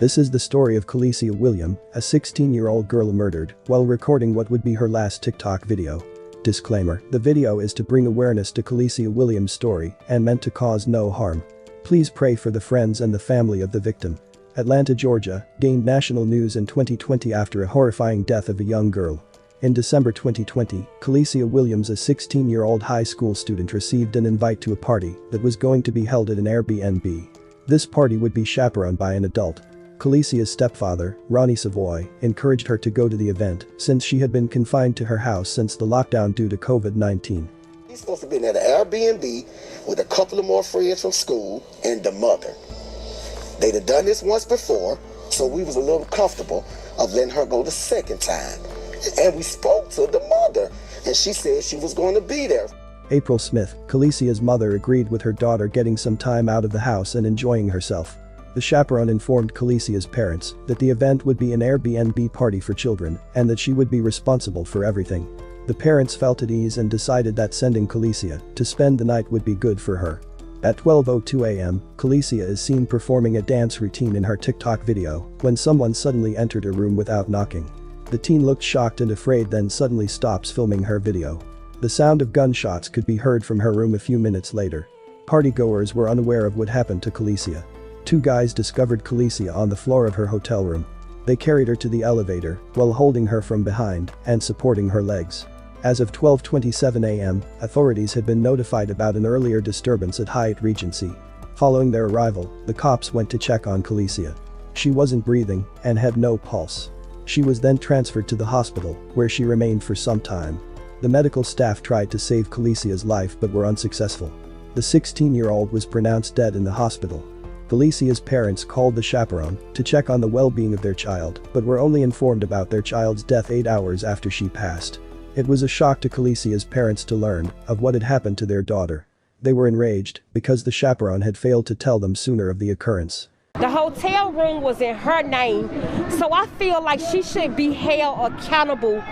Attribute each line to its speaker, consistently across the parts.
Speaker 1: This is the story of Kalecia William, a 16-year-old girl murdered while recording what would be her last TikTok video. Disclaimer: the video is to bring awareness to Kalecia Williams' story and meant to cause no harm. Please pray for the friends and the family of the victim. Atlanta, Georgia, gained national news in 2020 after a horrifying death of a young girl. In December 2020, Kalecia Williams, a 16-year-old high school student, received an invite to a party that was going to be held at an Airbnb. This party would be chaperoned by an adult. Kalecia's stepfather, Ronnie Savoy, encouraged her to go to the event since she had been confined to her house since the lockdown due to COVID-19.
Speaker 2: He's supposed to be at an Airbnb with a couple of more friends from school and the mother. They'd have done this once before, so we was a little comfortable of letting her go the second time. And we spoke to the mother, and she said she was going to be there.
Speaker 1: April Smith, Kalecia's mother, agreed with her daughter getting some time out of the house and enjoying herself. The chaperone informed Kalecia's parents that the event would be an Airbnb party for children and that she would be responsible for everything. The parents felt at ease and decided that sending Kalecia to spend the night would be good for her. At 12:02 a.m., Kalecia is seen performing a dance routine in her TikTok video when someone suddenly entered her room without knocking. The teen looked shocked and afraid, then suddenly stops filming her video. The sound of gunshots could be heard from her room a few minutes later. Partygoers were unaware of what happened to Kalecia. Two guys discovered Kalecia on the floor of her hotel room. They carried her to the elevator while holding her from behind and supporting her legs. As of 12:27 a.m., authorities had been notified about an earlier disturbance at Hyatt Regency. Following their arrival, the cops went to check on Kalecia. She wasn't breathing and had no pulse. She was then transferred to the hospital, where she remained for some time. The medical staff tried to save Kalecia's life but were unsuccessful. The 16-year-old was pronounced dead in the hospital. Kalecia's parents called the chaperone to check on the well-being of their child but were only informed about their child's death 8 hours after she passed. It was a shock to Kalecia's parents to learn of what had happened to their daughter. They were enraged because the chaperone had failed to tell them sooner of the occurrence.
Speaker 3: The hotel room was in her name, so I feel like she should be held accountable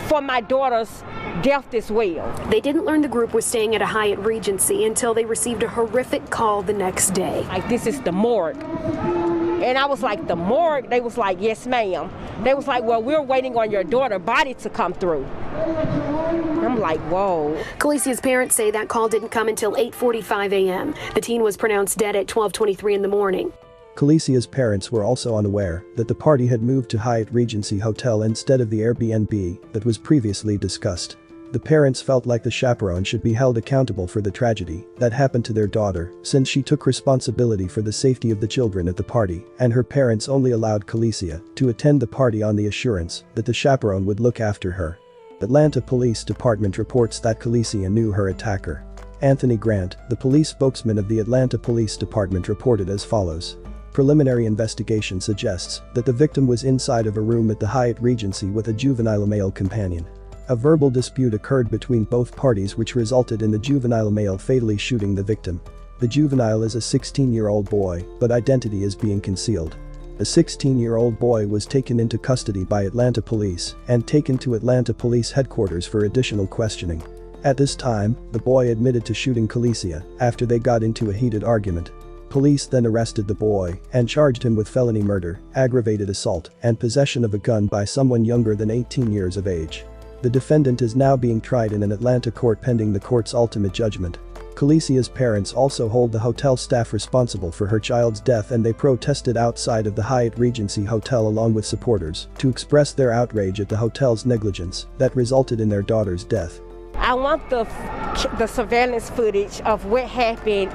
Speaker 3: for my daughter's death as well.
Speaker 4: They didn't learn the group was staying at a Hyatt Regency until they received a horrific call the next day.
Speaker 3: Like, this is the morgue. And I was like, the morgue? They was like, yes, ma'am. They was like, well, we're waiting on your daughter's body to come through. I'm like, whoa.
Speaker 4: Kalecia's parents say that call didn't come until 8:45 a.m. The teen was pronounced dead at 12:23 in the morning.
Speaker 1: Kalecia's parents were also unaware that the party had moved to Hyatt Regency Hotel instead of the Airbnb that was previously discussed. The parents felt like the chaperone should be held accountable for the tragedy that happened to their daughter since she took responsibility for the safety of the children at the party, and her parents only allowed Kalecia to attend the party on the assurance that the chaperone would look after her. Atlanta Police Department reports that Kalecia knew her attacker. Anthony Grant, the police spokesman of the Atlanta Police Department, reported as follows. Preliminary investigation suggests that the victim was inside of a room at the Hyatt Regency with a juvenile male companion. A verbal dispute occurred between both parties which resulted in the juvenile male fatally shooting the victim. The juvenile is a 16-year-old boy, but identity is being concealed. The 16-year-old boy was taken into custody by Atlanta police and taken to Atlanta Police headquarters for additional questioning. At this time, the boy admitted to shooting Kalecia after they got into a heated argument. Police then arrested the boy and charged him with felony murder, aggravated assault, and possession of a gun by someone younger than 18 years of age. The defendant is now being tried in an Atlanta court pending the court's ultimate judgment. Kalecia's parents also hold the hotel staff responsible for her child's death, and they protested outside of the Hyatt Regency Hotel along with supporters to express their outrage at the hotel's negligence that resulted in their daughter's death.
Speaker 3: I want the surveillance footage of what happened.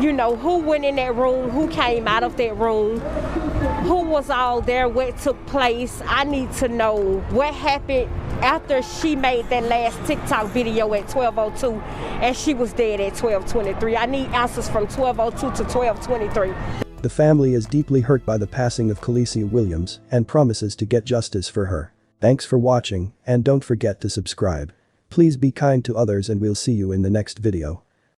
Speaker 3: You know, who went in that room, who came out of that room, who was all there, what took place. I need to know what happened after she made that last TikTok video at 12:02 and she was dead at 12:23. I need answers from 12:02 to 12:23.
Speaker 1: The family is deeply hurt by the passing of Kalecia Williams and promises to get justice for her. Thanks for watching, and don't forget to subscribe. Please be kind to others, and we'll see you in the next video.